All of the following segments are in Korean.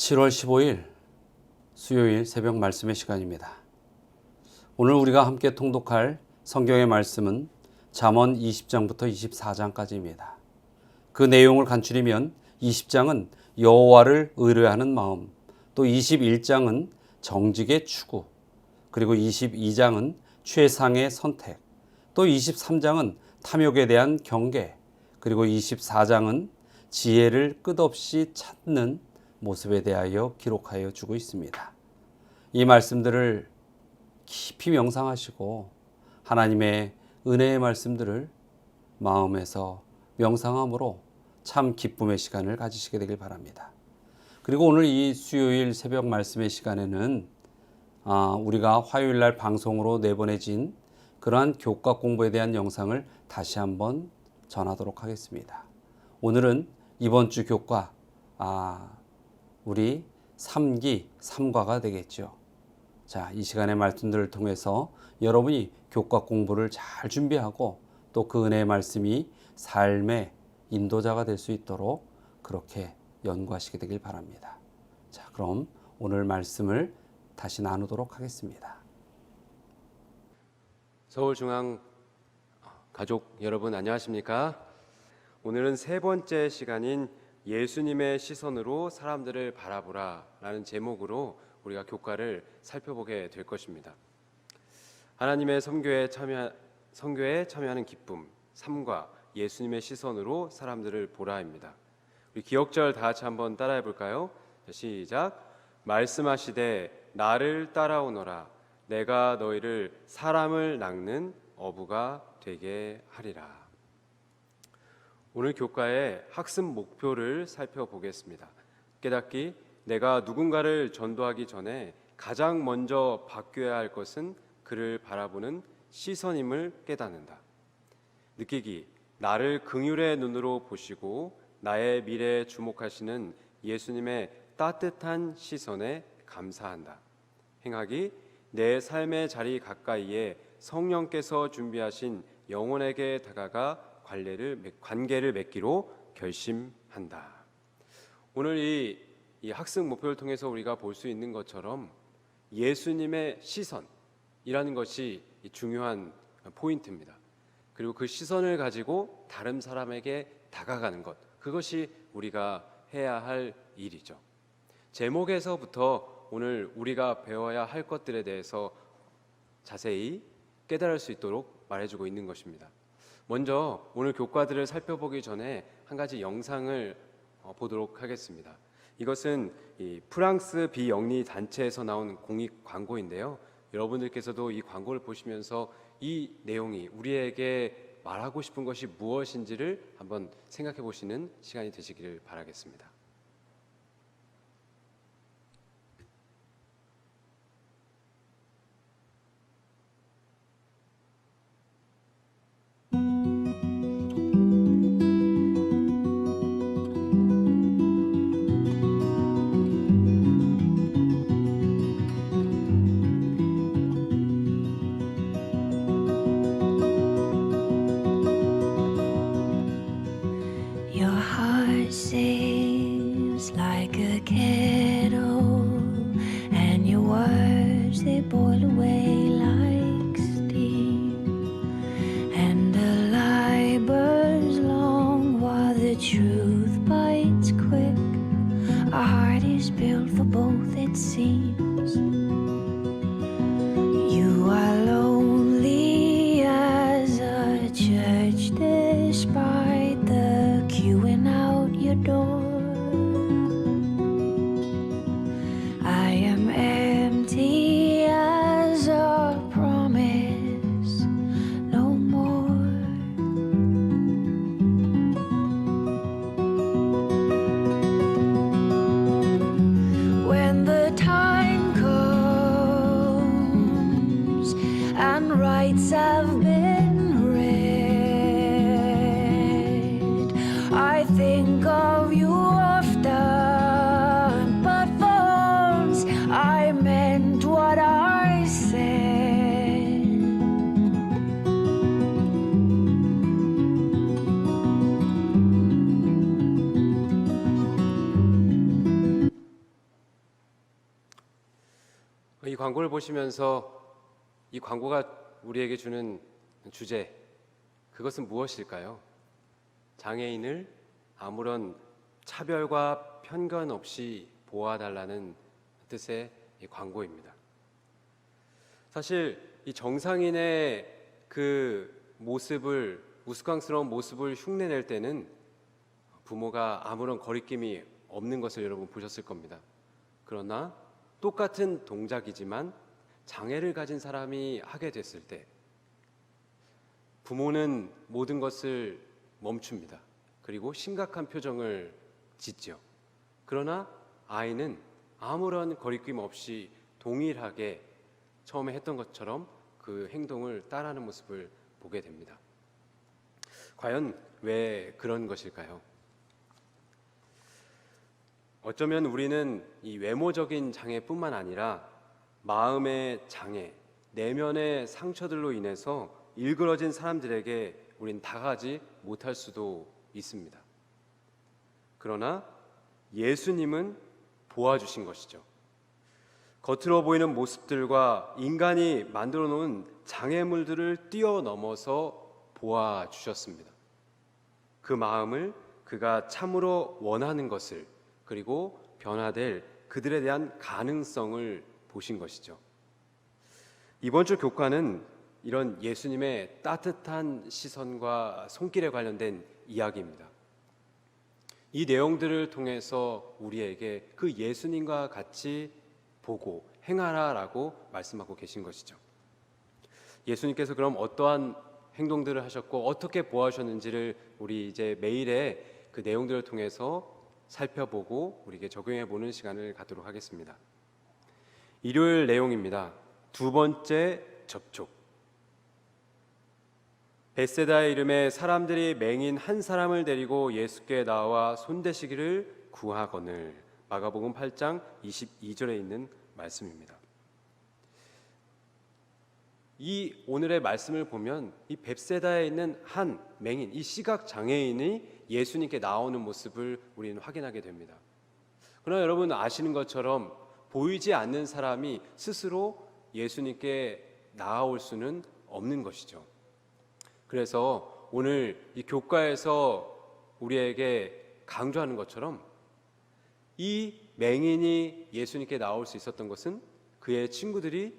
7월 15일 수요일 새벽 말씀의 시간입니다. 오늘 우리가 함께 통독할 성경의 말씀은 잠언 20장부터 24장까지입니다. 그 내용을 간추리면 20장은 여호와를 의뢰하는 마음, 또 21장은 정직의 추구, 그리고 22장은 최상의 선택, 또 23장은 탐욕에 대한 경계, 그리고 24장은 지혜를 끝없이 찾는 모습에 대하여 기록하여 주고 있습니다. 이 말씀들을 깊이 명상하시고 하나님의 은혜의 말씀들을 마음에서 명상함으로 참 기쁨의 시간을 가지시게 되길 바랍니다. 그리고 오늘 이 수요일 새벽 말씀의 시간에는 우리가 화요일날 방송으로 내보내진 그러한 교과 공부에 대한 영상을 다시 한번 전하도록 하겠습니다. 오늘은 이번 주 교과 우리 3기 3과가 되겠죠. 자, 이 시간의 말씀들을 통해서 여러분이 교과 공부를 잘 준비하고 또 그 은혜의 말씀이 삶의 인도자가 될 수 있도록 그렇게 연구하시게 되길 바랍니다. 자, 그럼 오늘 말씀을 다시 나누도록 하겠습니다. 서울중앙 가족 여러분 안녕하십니까? 오늘은 세 번째 시간인 예수님의 시선으로 사람들을 바라보라 라는 제목으로 우리가 교과를 살펴보게 될 것입니다. 하나님의 선교에 참여하는 기쁨 3과 예수님의 시선으로 사람들을 보라입니다. 우리 기억절 다 같이 한번 따라해 볼까요? 시작. 말씀하시되 나를 따라오너라 내가 너희를 사람을 낚는 어부가 되게 하리라. 오늘 교과의 학습 목표를 살펴보겠습니다. 깨닫기, 내가 누군가를 전도하기 전에 가장 먼저 바뀌어야 할 것은 그를 바라보는 시선임을 깨닫는다. 느끼기, 나를 긍휼의 눈으로 보시고 나의 미래에 주목하시는 예수님의 따뜻한 시선에 감사한다. 행하기, 내 삶의 자리 가까이에 성령께서 준비하신 영혼에게 다가가 관계를 맺기로 결심한다. 오늘 이 학습 목표를 통해서 우리가 볼 수 있는 것처럼 예수님의 시선이라는 것이 중요한 포인트입니다. 그리고 그 시선을 가지고 다른 사람에게 다가가는 것, 그것이 우리가 해야 할 일이죠. 제목에서부터 오늘 우리가 배워야 할 것들에 대해서 자세히 깨달을 수 있도록 말해주고 있는 것입니다. 먼저 오늘 교과들을 살펴보기 전에 한 가지 영상을 보도록 하겠습니다. 이것은 이 프랑스 비영리 단체에서 나온 공익 광고인데요. 여러분들께서도 이 광고를 보시면서 이 내용이 우리에게 말하고 싶은 것이 무엇인지를 한번 생각해 보시는 시간이 되시기를 바라겠습니다. Your heart sings like a kettle, and your words they boil away like steam, and the lie burns long while the truth bites quick. Our heart is built for both, it seems. You are lonely as a church despite the queuing out your door. 광고를 보시면서 이 광고가 우리에게 주는 주제, 그것은 무엇일까요? 장애인을 아무런 차별과 편견 없이 보아달라는 뜻의 이 광고입니다. 사실 이 정상인의 그 모습을, 우스꽝스러운 모습을 흉내낼 때는 부모가 아무런 거리낌이 없는 것을 여러분 보셨을 겁니다. 그러나 똑같은 동작이지만 장애를 가진 사람이 하게 됐을 때 부모는 모든 것을 멈춥니다. 그리고 심각한 표정을 짓죠. 그러나 아이는 아무런 거리낌 없이 동일하게 처음에 했던 것처럼 그 행동을 따라하는 모습을 보게 됩니다. 과연 왜 그런 것일까요? 어쩌면 우리는 이 외모적인 장애뿐만 아니라 마음의 장애, 내면의 상처들로 인해서 일그러진 사람들에게 우린 다가가지 못할 수도 있습니다. 그러나 예수님은 보아주신 것이죠. 겉으로 보이는 모습들과 인간이 만들어 놓은 장애물들을 뛰어넘어서 보아주셨습니다. 그 마음을 그가 참으로 원하는 것을, 그리고 변화될 그들에 대한 가능성을 보신 것이죠. 이번 주 교과는 이런 예수님의 따뜻한 시선과 손길에 관련된 이야기입니다. 이 내용들을 통해서 우리에게 그 예수님과 같이 보고 행하라라고 말씀하고 계신 것이죠. 예수님께서 그럼 어떠한 행동들을 하셨고 어떻게 보아주셨는지를 우리 이제 매일의 그 내용들을 통해서 살펴보고 우리에게 적용해 보는 시간을 갖도록 하겠습니다. 일요일 내용입니다. 두 번째 접촉. 벳세다의 이름에 사람들이 맹인 한 사람을 데리고 예수께 나와 손대시기를 구하거늘. 마가복음 8장 22절에 있는 말씀입니다. 이 오늘의 말씀을 보면 이 벳세다에 있는 한 맹인, 이 시각 장애인이 예수님께 나오는 모습을 우리는 확인하게 됩니다. 그러나 여러분 아시는 것처럼 보이지 않는 사람이 스스로 예수님께 나아올 수는 없는 것이죠. 그래서 오늘 이 교과에서 우리에게 강조하는 것처럼 이 맹인이 예수님께 나올 수 있었던 것은 그의 친구들이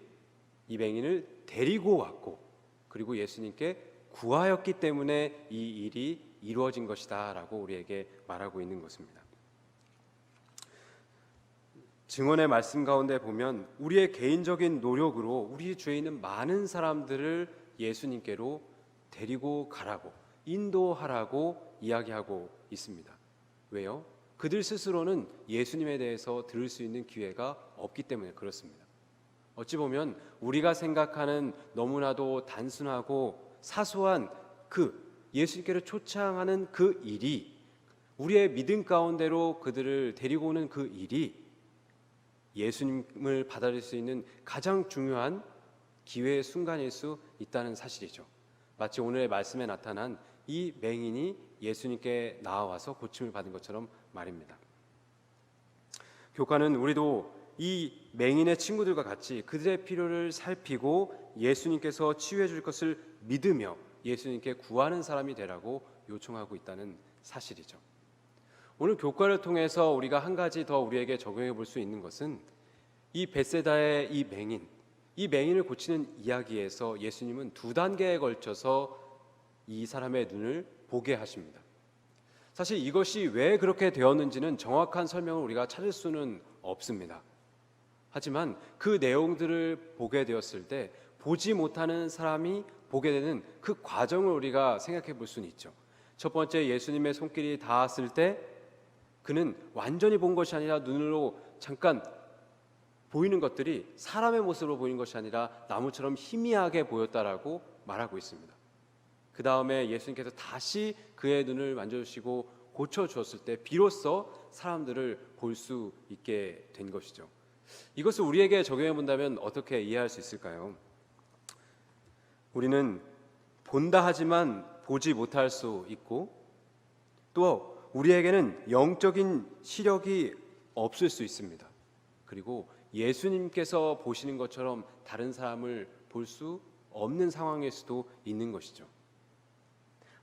이 맹인을 데리고 왔고 그리고 예수님께 구하였기 때문에 이 일이 이루어진 것이다 라고 우리에게 말하고 있는 것입니다. 증언의 말씀 가운데 보면 우리의 개인적인 노력으로 우리 주위에 있는 많은 사람들을 예수님께로 데리고 가라고, 인도하라고 이야기하고 있습니다. 왜요? 그들 스스로는 예수님에 대해서 들을 수 있는 기회가 없기 때문에 그렇습니다. 어찌 보면 우리가 생각하는 너무나도 단순하고 사소한 그 예수님께로 초청하는 그 일이, 우리의 믿음 가운데로 그들을 데리고 오는 그 일이 예수님을 받아들일 수 있는 가장 중요한 기회의 순간일 수 있다는 사실이죠. 마치 오늘의 말씀에 나타난 이 맹인이 예수님께 나와서 고침을 받은 것처럼 말입니다. 교과는 우리도 이 맹인의 친구들과 같이 그들의 필요를 살피고 예수님께서 치유해 줄 것을 믿으며 예수님께 구하는 사람이 되라고 요청하고 있다는 사실이죠. 오늘 교과를 통해서 우리가 한 가지 더 우리에게 적용해 볼 수 있는 것은 이 벳세다의 이 맹인을 고치는 이야기에서 예수님은 두 단계에 걸쳐서 이 사람의 눈을 보게 하십니다. 사실 이것이 왜 그렇게 되었는지는 정확한 설명을 우리가 찾을 수는 없습니다. 하지만 그 내용들을 보게 되었을 때 보지 못하는 사람이 보게 되는 그 과정을 우리가 생각해 볼 수는 있죠. 첫 번째, 예수님의 손길이 닿았을 때 그는 완전히 본 것이 아니라 눈으로 잠깐 보이는 것들이 사람의 모습으로 보이는 것이 아니라 나무처럼 희미하게 보였다라고 말하고 있습니다. 그 다음에 예수님께서 다시 그의 눈을 만져주시고 고쳐주었을 때 비로소 사람들을 볼 수 있게 된 것이죠. 이것을 우리에게 적용해 본다면 어떻게 이해할 수 있을까요? 우리는 본다 하지만 보지 못할 수 있고 또 우리에게는 영적인 시력이 없을 수 있습니다. 그리고 예수님께서 보시는 것처럼 다른 사람을 볼 수 없는 상황일 수도 있는 것이죠.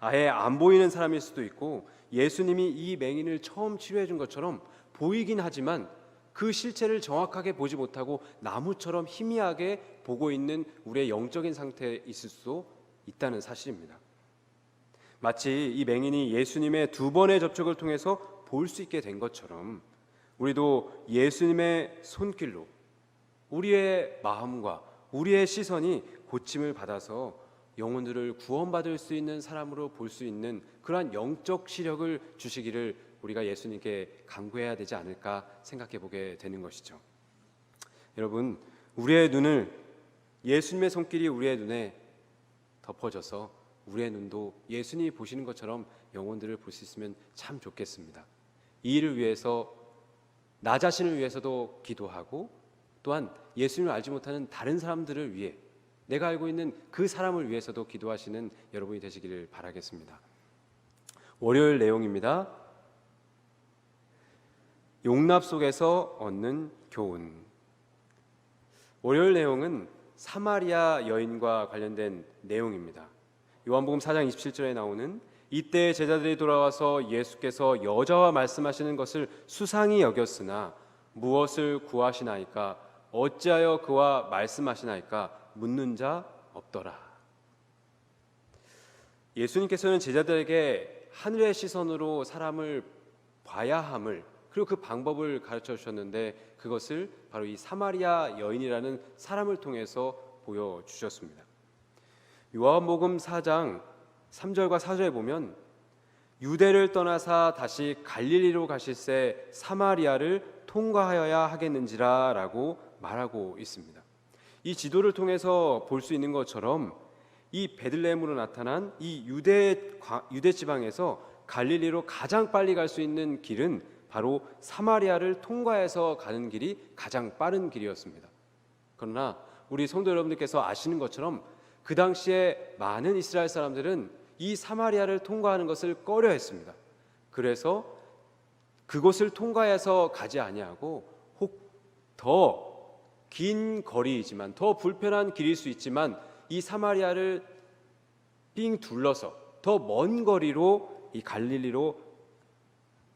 아예 안 보이는 사람일 수도 있고 예수님이 이 맹인을 처음 치료해 준 것처럼 보이긴 하지만 그 실체를 정확하게 보지 못하고 나무처럼 희미하게 보고 있는 우리의 영적인 상태에 있을 수도 있다는 사실입니다. 마치 이 맹인이 예수님의 2번의 접촉을 통해서 볼 수 있게 된 것처럼 우리도 예수님의 손길로 우리의 마음과 우리의 시선이 고침을 받아서 영혼들을 구원받을 수 있는 사람으로 볼 수 있는 그러한 영적 시력을 주시기를 우리가 예수님께 간구해야 되지 않을까 생각해 보게 되는 것이죠. 여러분, 우리의 눈을 예수님의 손길이 우리의 눈에 덮어져서 우리의 눈도 예수님이 보시는 것처럼 영혼들을 볼 수 있으면 참 좋겠습니다. 이 일을 위해서 나 자신을 위해서도 기도하고 또한 예수님을 알지 못하는 다른 사람들을 위해 내가 알고 있는 그 사람을 위해서도 기도하시는 여러분이 되시기를 바라겠습니다. 월요일 내용입니다. 용납 속에서 얻는 교훈. 월요일 내용은 사마리아 여인과 관련된 내용입니다. 요한복음 4장 27절에 나오는 이때 제자들이 돌아와서 예수께서 여자와 말씀하시는 것을 수상히 여겼으나 무엇을 구하시나이까 어찌하여 그와 말씀하시나이까 묻는 자 없더라. 예수님께서는 제자들에게 하늘의 시선으로 사람을 봐야 함을 그리고 그 방법을 가르쳐 주셨는데 그것을 바로 이 사마리아 여인이라는 사람을 통해서 보여주셨습니다. 요한복음 4장 3절과 4절에 보면 유대를 떠나사 다시 갈릴리로 가실새 사마리아를 통과하여야 하겠는지라 라고 말하고 있습니다. 이 지도를 통해서 볼 수 있는 것처럼 이 베들레헴으로 나타난 이 유대 지방에서 갈릴리로 가장 빨리 갈 수 있는 길은 바로 사마리아를 통과해서 가는 길이 가장 빠른 길이었습니다. 그러나 우리 성도 여러분들께서 아시는 것처럼 그 당시에 많은 이스라엘 사람들은 이 사마리아를 통과하는 것을 꺼려했습니다. 그래서 그곳을 통과해서 가지 아니하고 혹 더 긴 거리이지만 더 불편한 길일 수 있지만 이 사마리아를 삥 둘러서 더 먼 거리로 이 갈릴리로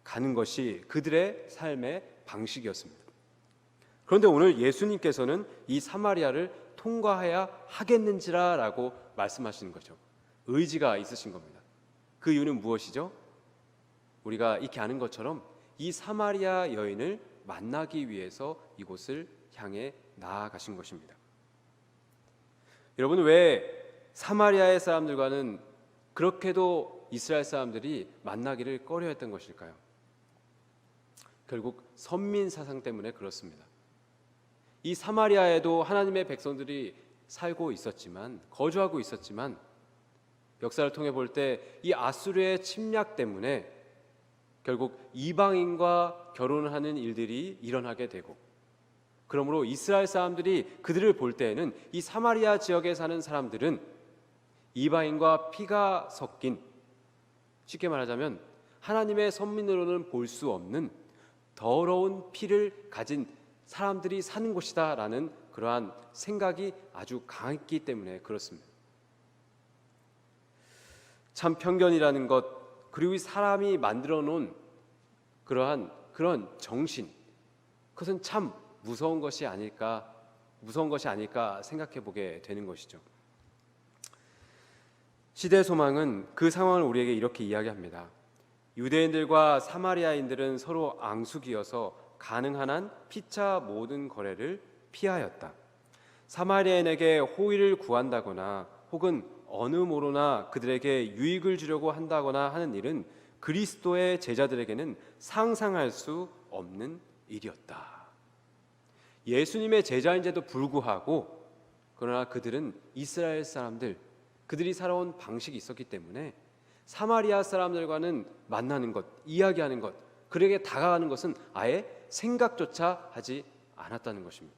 가는 것이 그들의 삶의 방식이었습니다. 그런데 오늘 예수님께서는 이 사마리아를 통과해야 하겠는지라라고 말씀하시는 거죠. 의지가 있으신 겁니다. 그 이유는 무엇이죠? 우리가 익히 아는 것처럼 이 사마리아 여인을 만나기 위해서 이곳을 향해 나아가신 것입니다. 여러분, 왜 사마리아의 사람들과는 그렇게도 이스라엘 사람들이 만나기를 꺼려했던 것일까요? 결국 선민 사상 때문에 그렇습니다. 이 사마리아에도 하나님의 백성들이 살고 있었지만 거주하고 있었지만 역사를 통해 볼 때 이 아수르의 침략 때문에 결국 이방인과 결혼을 하는 일들이 일어나게 되고 그러므로 이스라엘 사람들이 그들을 볼 때에는 이 사마리아 지역에 사는 사람들은 이방인과 피가 섞인 쉽게 말하자면 하나님의 선민으로는 볼 수 없는 더러운 피를 가진 사람들이 사는 곳이다 라는 그러한 생각이 아주 강했기 때문에 그렇습니다. 참 편견이라는 것 그리고 이 사람이 만들어 놓은 그런 정신 그것은 참 무서운 것이 아닐까 생각해 보게 되는 것이죠. 시대 소망은 그 상황을 우리에게 이렇게 이야기합니다. 유대인들과 사마리아인들은 서로 앙숙이어서 가능한 한 피차 모든 거래를 피하였다. 사마리아인에게 호의를 구한다거나 혹은 어느 모로나 그들에게 유익을 주려고 한다거나 하는 일은 그리스도의 제자들에게는 상상할 수 없는 일이었다. 예수님의 제자인데도 불구하고 그러나 그들은 이스라엘 사람들, 그들이 살아온 방식이 있었기 때문에 사마리아 사람들과는 만나는 것, 이야기하는 것, 그에게 다가가는 것은 아예 생각조차 하지 않았다는 것입니다.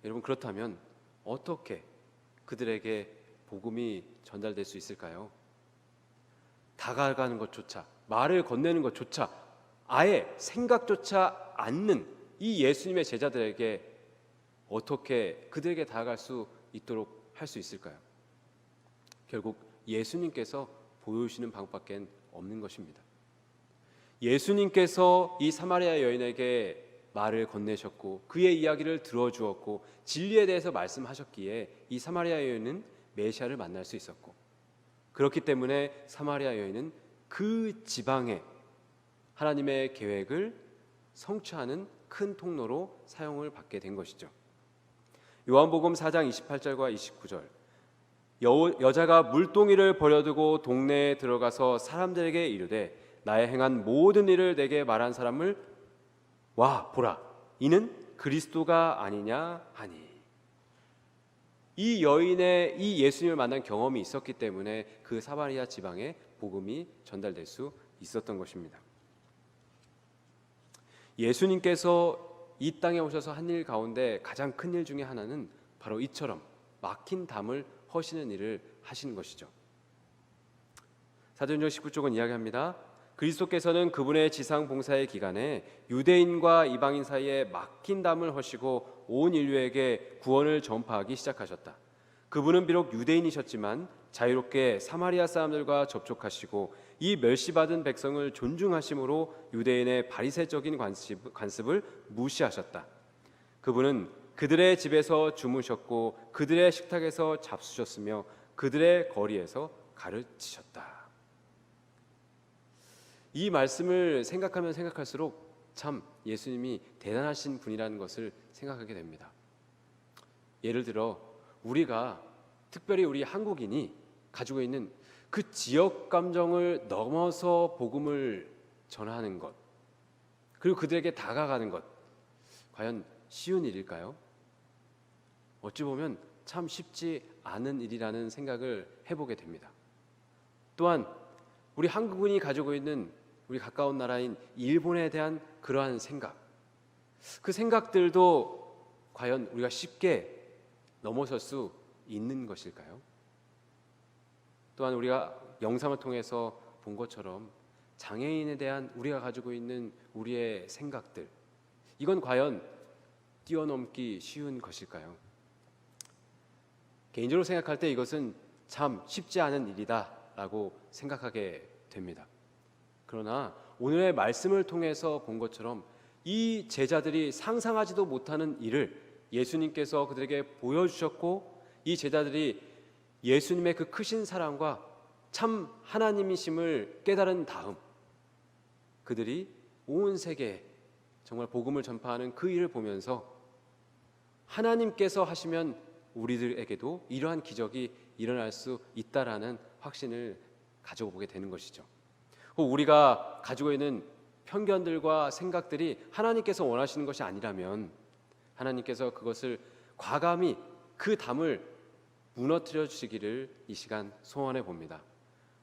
여러분, 그렇다면 어떻게 그들에게 복음이 전달될 수 있을까요? 다가가는 것조차, 말을 건네는 것조차 아예 생각조차 않는 이 예수님의 제자들에게 어떻게 그들에게 다가갈 수 있도록 할 수 있을까요? 결국 예수님께서 보여주시는 방법밖에 없는 것입니다. 예수님께서 이 사마리아 여인에게 말을 건네셨고 그의 이야기를 들어주었고 진리에 대해서 말씀하셨기에 이 사마리아 여인은 메시아를 만날 수 있었고, 그렇기 때문에 사마리아 여인은 그 지방에 하나님의 계획을 성취하는 큰 통로로 사용을 받게 된 것이죠. 요한복음 4장 28절과 29절, 여자가 물동이를 버려두고 동네에 들어가서 사람들에게 이르되 나의 행한 모든 일을 내게 말한 사람을 와 보라, 이는 그리스도가 아니냐 하니. 이 여인의 이 예수님을 만난 경험이 있었기 때문에 그 사마리아 지방에 복음이 전달될 수 있었던 것입니다. 예수님께서 이 땅에 오셔서 한 일 가운데 가장 큰 일 중에 하나는 바로 이처럼 막힌 담을 허시는 일을 하시는 것이죠. 사도행전 19쪽은 이야기합니다. 그리스도께서는 그분의 지상 봉사의 기간에 유대인과 이방인 사이에 막힌 담을 허시고 온 인류에게 구원을 전파하기 시작하셨다. 그분은 비록 유대인이셨지만 자유롭게 사마리아 사람들과 접촉하시고 이 멸시받은 백성을 존중하심으로 유대인의 바리새적인 관습을 무시하셨다. 그분은 그들의 집에서 주무셨고 그들의 식탁에서 잡수셨으며 그들의 거리에서 가르치셨다. 이 말씀을 생각하면 생각할수록 참 예수님이 대단하신 분이라는 것을 생각하게 됩니다. 예를 들어 우리가, 특별히 우리 한국인이 가지고 있는 그 지역 감정을 넘어서 복음을 전하는 것, 그리고 그들에게 다가가는 것, 과연 쉬운 일일까요? 어찌 보면 참 쉽지 않은 일이라는 생각을 해보게 됩니다. 또한 우리 한국인이 가지고 있는 우리 가까운 나라인 일본에 대한 그러한 생각, 그 생각들도 과연 우리가 쉽게 넘어설 수 있는 것일까요? 또한 우리가 영상을 통해서 본 것처럼 장애인에 대한 우리가 가지고 있는 우리의 생각들, 이건 과연 뛰어넘기 쉬운 것일까요? 개인적으로 생각할 때 이것은 참 쉽지 않은 일이다라고 생각하게 됩니다. 그러나 오늘의 말씀을 통해서 본 것처럼 이 제자들이 상상하지도 못하는 일을 예수님께서 그들에게 보여주셨고, 이 제자들이 예수님의 그 크신 사랑과 참 하나님이심을 깨달은 다음 그들이 온 세계에 정말 복음을 전파하는 그 일을 보면서 하나님께서 하시면 우리들에게도 이러한 기적이 일어날 수 있다라는 확신을 가지고 보게 되는 것이죠. 우리가 가지고 있는 편견들과 생각들이 하나님께서 원하시는 것이 아니라면 하나님께서 그것을 과감히 그 담을 무너뜨려 주시기를 이 시간 소원해 봅니다.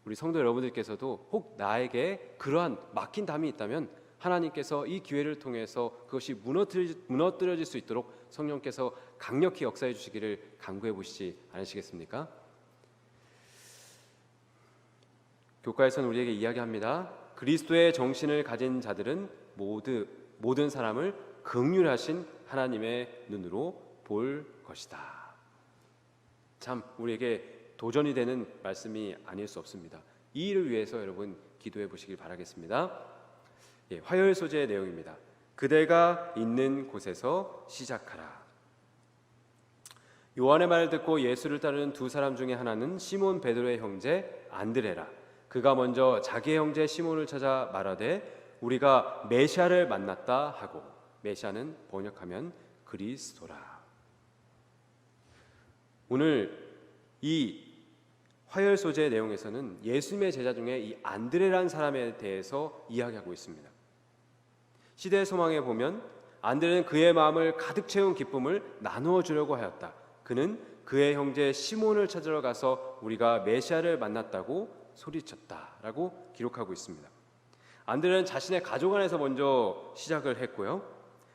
우리 성도 여러분들께서도 혹 나에게 그러한 막힌 담이 있다면 하나님께서 이 기회를 통해서 그것이 무너뜨려질 수 있도록 성령께서 강력히 역사해 주시기를 간구해 보시지 않으시겠습니까? 교과에서는 우리에게 이야기합니다. 그리스도의 정신을 가진 자들은 모든 사람을 긍휼하신 하나님의 눈으로 볼 것이다. 참 우리에게 도전이 되는 말씀이 아닐 수 없습니다. 이 일을 위해서 여러분 기도해 보시길 바라겠습니다. 화요일 소재의 내용입니다. 그대가 있는 곳에서 시작하라. 요한의 말을 듣고 예수를 따르는 두 사람 중에 하나는 시몬 베드로의 형제 안드레라. 그가 먼저 자기의 형제 시몬을 찾아 말하되 우리가 메시아를 만났다 하고, 메시아는 번역하면 그리스도라. 오늘 이 화요일 소재의 내용에서는 예수님의 제자 중에 이 안드레라는 사람에 대해서 이야기하고 있습니다. 시대의 소망에 보면 안드레는 그의 마음을 가득 채운 기쁨을 나누어 주려고 하였다. 그는 그의 형제 시몬을 찾으러 가서 우리가 메시아를 만났다고 소리쳤다라고 기록하고 있습니다. 안드레는 자신의 가족 안에서 먼저 시작을 했고요.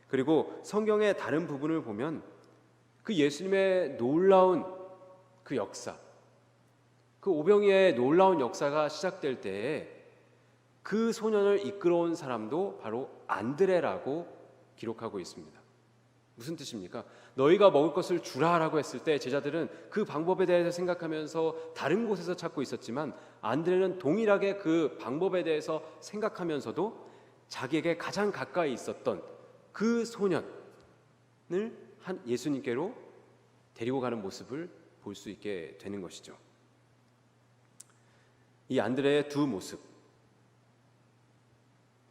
그리고 성경의 다른 부분을 보면 그 예수님의 놀라운 그 역사, 그 오병이의 놀라운 역사가 시작될 때에 그 소년을 이끌어온 사람도 바로 안드레라고 기록하고 있습니다. 무슨 뜻입니까? 너희가 먹을 것을 주라라고 했을 때 제자들은 그 방법에 대해서 생각하면서 다른 곳에서 찾고 있었지만 안드레는 동일하게 그 방법에 대해서 생각하면서도 자기에게 가장 가까이 있었던 그 소년을 예수님께로 데리고 가는 모습을 볼 수 있게 되는 것이죠. 이 안드레의 두 모습,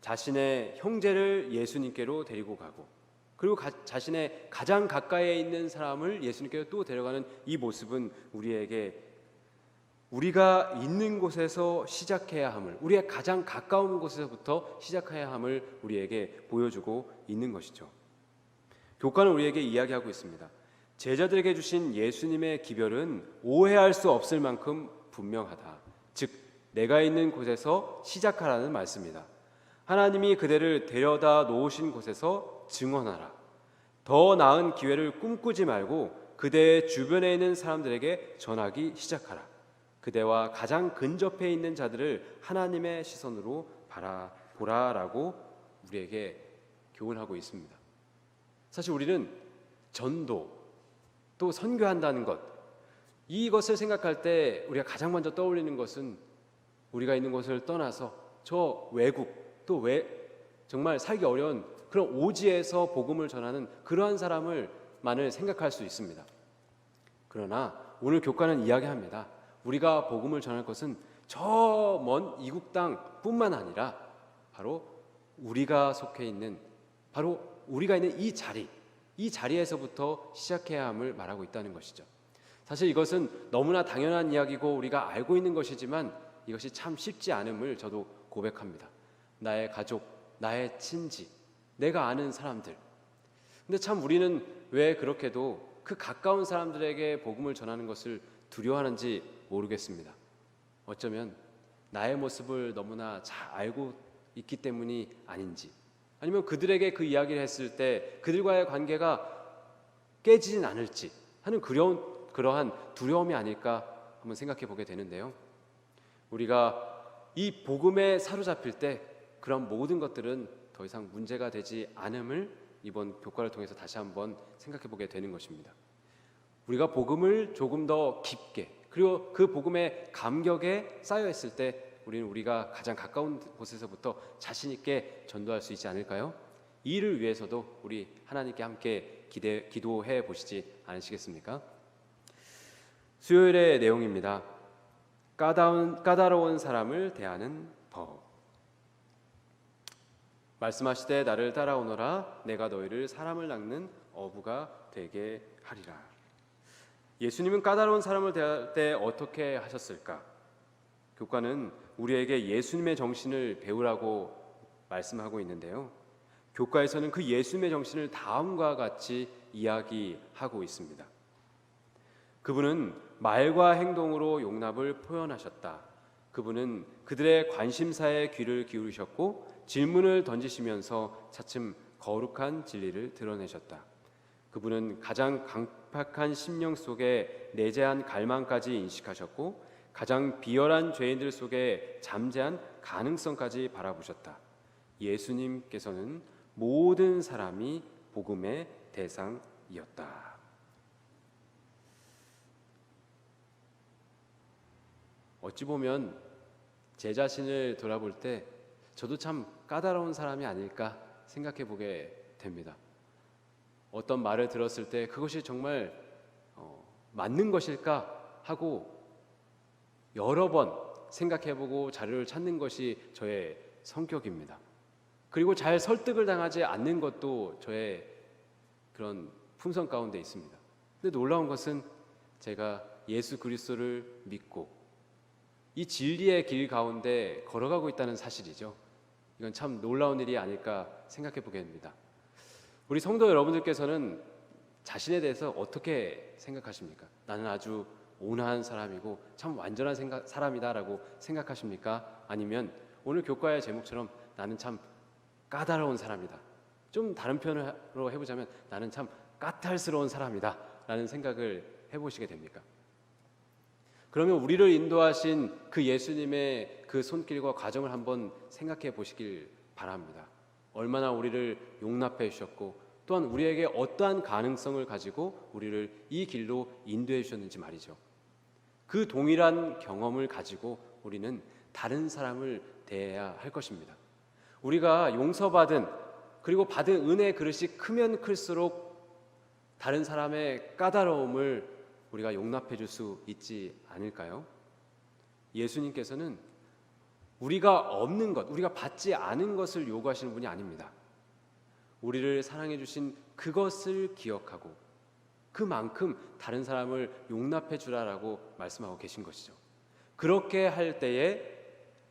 자신의 형제를 예수님께로 데리고 가고 그리고 자신의 가장 가까이에 있는 사람을 예수님께로 또 데려가는 이 모습은 우리에게 우리가 있는 곳에서 시작해야 함을, 우리의 가장 가까운 곳에서부터 시작해야 함을 우리에게 보여주고 있는 것이죠. 교과는 우리에게 이야기하고 있습니다. 제자들에게 주신 예수님의 기별은 오해할 수 없을 만큼 분명하다. 즉 내가 있는 곳에서 시작하라는 말씀이다. 하나님이 그대를 데려다 놓으신 곳에서 증언하라. 더 나은 기회를 꿈꾸지 말고 그대의 주변에 있는 사람들에게 전하기 시작하라. 그대와 가장 근접해 있는 자들을 하나님의 시선으로 바라보라라고 우리에게 교훈하고 있습니다. 사실 우리는 전도 또 선교한다는 것, 이것을 생각할 때 우리가 가장 먼저 떠올리는 것은 우리가 있는 곳을 떠나서 저 외국 또 정말 살기 어려운 그런 오지에서 복음을 전하는 그러한 사람을만을 생각할 수 있습니다. 그러나 오늘 교과는 이야기합니다. 우리가 복음을 전할 것은 저 먼 이국 땅뿐만 아니라 바로 우리가 속해 있는, 바로 우리가 있는 이 자리에서부터 시작해야 함을 말하고 있다는 것이죠. 사실 이것은 너무나 당연한 이야기고 우리가 알고 있는 것이지만 이것이 참 쉽지 않음을 저도 고백합니다. 나의 가족, 나의 친지, 내가 아는 사람들. 근데 참 우리는 왜 그렇게도 그 가까운 사람들에게 복음을 전하는 것을 두려워하는지 모르겠습니다. 어쩌면 나의 모습을 너무나 잘 알고 있기 때문이 아닌지, 아니면 그들에게 그 이야기를 했을 때 그들과의 관계가 깨지진 않을지 하는 그러한 두려움이 아닐까 한번 생각해 보게 되는데요. 우리가 이 복음에 사로잡힐 때 그런 모든 것들은 더 이상 문제가 되지 않음을 이번 교과를 통해서 다시 한번 생각해 보게 되는 것입니다. 우리가 복음을 조금 더 깊게, 그리고 그 복음의 감격에 쌓여 있을 때 우리는 우리가 가장 가까운 곳에서부터 자신 있게 전도할 수 있지 않을까요? 이 일을 위해서도 우리 하나님께 함께 기도해 보시지 않으시겠습니까? 수요일의 내용입니다. 까다로운 사람을 대하는 법. 말씀하시되 나를 따라오너라. 내가 너희를 사람을 낚는 어부가 되게 하리라. 예수님은 까다로운 사람을 대할 때 어떻게 하셨을까? 교과는 우리에게 예수님의 정신을 배우라고 말씀하고 있는데요. 교과에서는 그 예수님의 정신을 다음과 같이 이야기하고 있습니다. 그분은 말과 행동으로 용납을 표현하셨다. 그분은 그들의 관심사에 귀를 기울이셨고 질문을 던지시면서 차츰 거룩한 진리를 드러내셨다. 그분은 가장 강팍한 심령 속에 내재한 갈망까지 인식하셨고 가장 비열한 죄인들 속에 잠재한 가능성까지 바라보셨다. 예수님께서는 모든 사람이 복음의 대상이었다. 어찌 보면 제 자신을 돌아볼 때 저도 참 까다로운 사람이 아닐까 생각해 보게 됩니다. 어떤 말을 들었을 때 그것이 정말 맞는 것일까 하고 여러 번 생각해보고 자료를 찾는 것이 저의 성격입니다. 그리고 잘 설득을 당하지 않는 것도 저의 그런 품성 가운데 있습니다. 근데 놀라운 것은 제가 예수 그리스도를 믿고 이 진리의 길 가운데 걸어가고 있다는 사실이죠. 이건 참 놀라운 일이 아닐까 생각해 보게 됩니다. 우리 성도 여러분들께서는 자신에 대해서 어떻게 생각하십니까? 나는 아주 온화한 사람이고 참 완전한 사람이다라고 생각하십니까? 아니면 오늘 교과의 제목처럼 나는 참 까다로운 사람이다. 좀 다른 표현으로 해보자면 나는 참 까탈스러운 사람이다 라는 생각을 해보시게 됩니까? 그러면 우리를 인도하신 그 예수님의 그 손길과 과정을 한번 생각해 보시길 바랍니다. 얼마나 우리를 용납해 주셨고 또한 우리에게 어떠한 가능성을 가지고 우리를 이 길로 인도해 주셨는지 말이죠. 그 동일한 경험을 가지고 우리는 다른 사람을 대해야 할 것입니다. 우리가 용서받은 그리고 받은 은혜의 그릇이 크면 클수록 다른 사람의 까다로움을 우리가 용납해 줄 수 있지 않을까요? 예수님께서는 우리가 없는 것, 우리가 받지 않은 것을 요구하시는 분이 아닙니다. 우리를 사랑해 주신 그것을 기억하고 그만큼 다른 사람을 용납해 주라라고 말씀하고 계신 것이죠. 그렇게 할 때에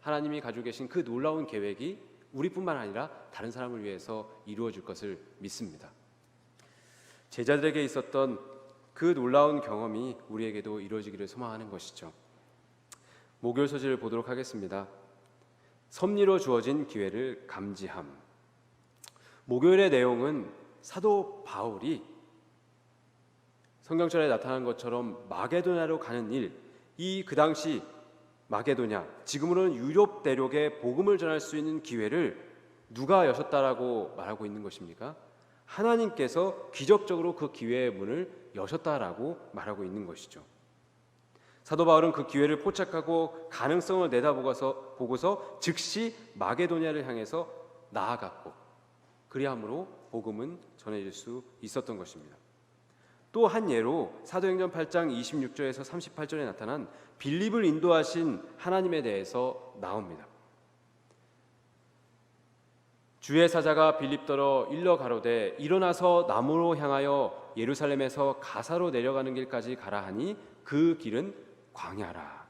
하나님이 가지고 계신 그 놀라운 계획이 우리뿐만 아니라 다른 사람을 위해서 이루어질 것을 믿습니다. 제자들에게 있었던 그 놀라운 경험이 우리에게도 이루어지기를 소망하는 것이죠. 목요일 소식을 보도록 하겠습니다. 섭리로 주어진 기회를 감지함. 목요일의 내용은 사도 바울이 성경절에 나타난 것처럼 마게도냐로 가는 일, 이 그 당시 마게도냐, 지금으로는 유럽 대륙에 복음을 전할 수 있는 기회를 누가 여셨다라고 말하고 있는 것입니까? 하나님께서 기적적으로 그 기회의 문을 여셨다라고 말하고 있는 것이죠. 사도 바울은 그 기회를 포착하고 가능성을 내다보고서 즉시 마게도냐를 향해서 나아갔고 그리함으로 복음은 전해질 수 있었던 것입니다. 또 한 예로 사도행전 8장 26절에서 38절에 나타난 빌립을 인도하신 하나님에 대해서 나옵니다. 주의 사자가 빌립더러 일러 가로되 일어나서 남으로 향하여 예루살렘에서 가사로 내려가는 길까지 가라 하니 그 길은 광야라.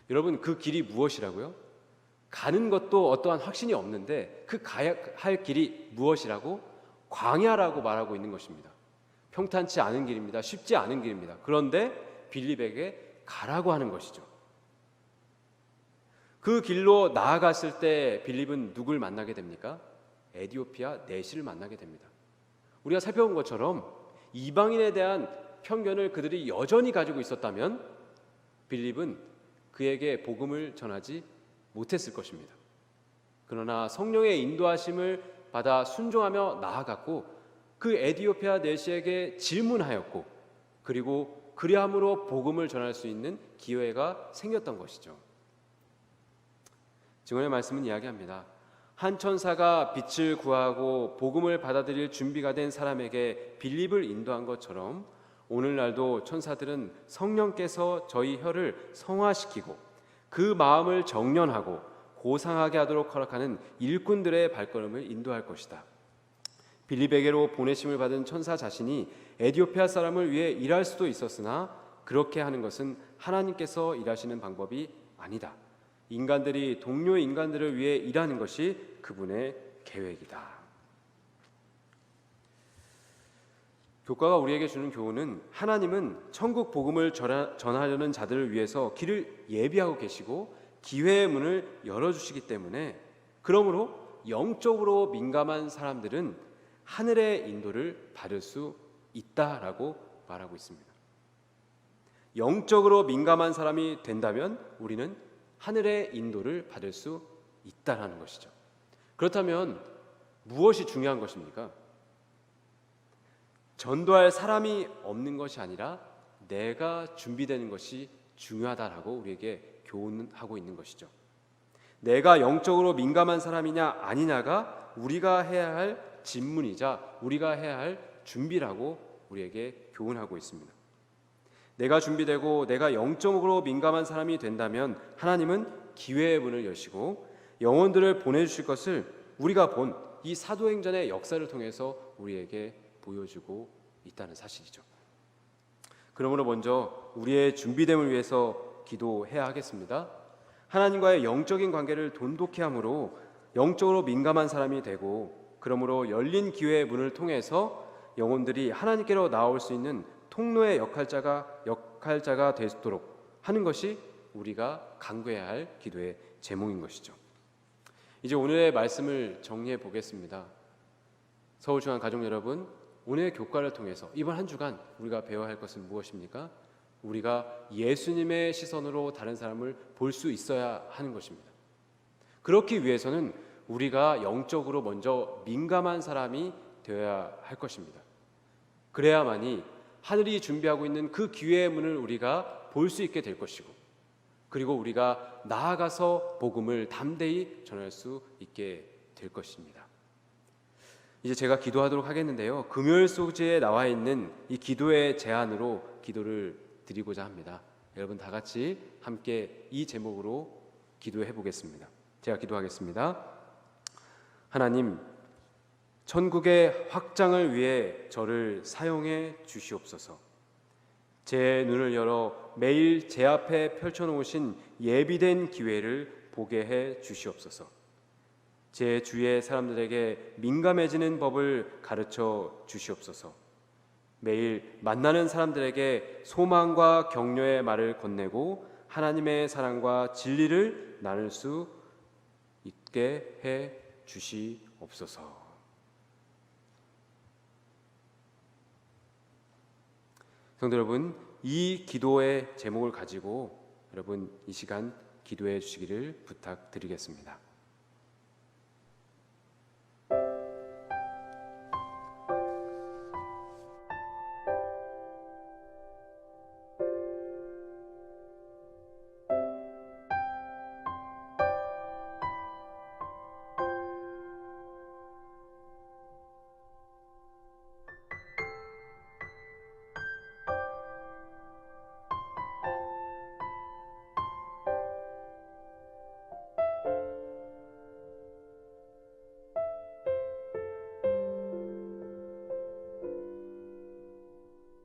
여러분, 그 길이 무엇이라고요? 가는 것도 어떠한 확신이 없는데 그 가야 할 길이 무엇이라고? 광야라고 말하고 있는 것입니다. 평탄치 않은 길입니다. 쉽지 않은 길입니다. 그런데 빌립에게 가라고 하는 것이죠. 그 길로 나아갔을 때 빌립은 누굴 만나게 됩니까? 에디오피아 내시를 만나게 됩니다. 우리가 살펴본 것처럼 이방인에 대한 편견을 그들이 여전히 가지고 있었다면 빌립은 그에게 복음을 전하지 못했을 것입니다. 그러나 성령의 인도하심을 받아 순종하며 나아갔고 그 에디오피아 내시에게 질문하였고 그리고 그리함으로 복음을 전할 수 있는 기회가 생겼던 것이죠. 증언의 말씀은 이야기합니다. 한 천사가 빛을 구하고 복음을 받아들일 준비가 된 사람에게 빌립을 인도한 것처럼 오늘날도 천사들은 성령께서 저희 혀를 성화시키고 그 마음을 정련하고 고상하게 하도록 허락하는 일꾼들의 발걸음을 인도할 것이다. 빌립에게로 보내심을 받은 천사 자신이 에디오피아 사람을 위해 일할 수도 있었으나 그렇게 하는 것은 하나님께서 일하시는 방법이 아니다. 인간들이 동료 인간들을 위해 일하는 것이 그분의 계획이다. 교과가 우리에게 주는 교훈은 하나님은 천국 복음을 전하려는 자들을 위해서 길을 예비하고 계시고 기회의 문을 열어주시기 때문에 그러므로 영적으로 민감한 사람들은 하늘의 인도를 받을 수 있다라고 말하고 있습니다. 영적으로 민감한 사람이 된다면 우리는 하늘의 인도를 받을 수 있다라는 것이죠. 그렇다면 무엇이 중요한 것입니까? 전도할 사람이 없는 것이 아니라 내가 준비되는 것이 중요하다라고 우리에게 교훈하고 있는 것이죠. 내가 영적으로 민감한 사람이냐 아니냐가 우리가 해야 할 질문이자 우리가 해야 할 준비라고 우리에게 교훈하고 있습니다. 내가 준비되고 내가 영적으로 민감한 사람이 된다면 하나님은 기회의 문을 여시고 영혼들을 보내주실 것을 우리가 본 이 사도행전의 역사를 통해서 우리에게 보여주고 있다는 사실이죠. 그러므로 먼저 우리의 준비됨을 위해서 기도해야 하겠습니다. 하나님과의 영적인 관계를 돈독히 함으로 영적으로 민감한 사람이 되고 그러므로 열린 기회의 문을 통해서 영혼들이 하나님께로 나올 수 있는 통로의 역할자가 되도록 하는 것이 우리가 간구해야 할 기도의 제목인 것이죠. 이제 오늘의 말씀을 정리해 보겠습니다. 서울중앙 가족 여러분, 오늘의 교과를 통해서 이번 한 주간 우리가 배워야 할 것은 무엇입니까? 우리가 예수님의 시선으로 다른 사람을 볼 수 있어야 하는 것입니다. 그렇기 위해서는 우리가 영적으로 먼저 민감한 사람이 되어야 할 것입니다. 그래야만이 하늘이 준비하고 있는 그 기회의 문을 우리가 볼 수 있게 될 것이고, 그리고 우리가 나아가서 복음을 담대히 전할 수 있게 될 것입니다. 이제 제가 기도하도록 하겠는데요. 금요일 소지에 나와 있는 이 기도의 제안으로 기도를 드리고자 합니다. 여러분 다 같이 함께 이 제목으로 기도해 보겠습니다. 제가 기도하겠습니다. 하나님, 천국의 확장을 위해 저를 사용해 주시옵소서. 제 눈을 열어 매일 제 앞에 펼쳐놓으신 예비된 기회를 보게 해 주시옵소서. 제 주위의 사람들에게 민감해지는 법을 가르쳐 주시옵소서. 매일 만나는 사람들에게 소망과 격려의 말을 건네고 하나님의 사랑과 진리를 나눌 수 있게 해 주시옵소서. 성도 여러분, 이 기도의 제목을 가지고 여러분 이 시간 기도해 주시기를 부탁드리겠습니다.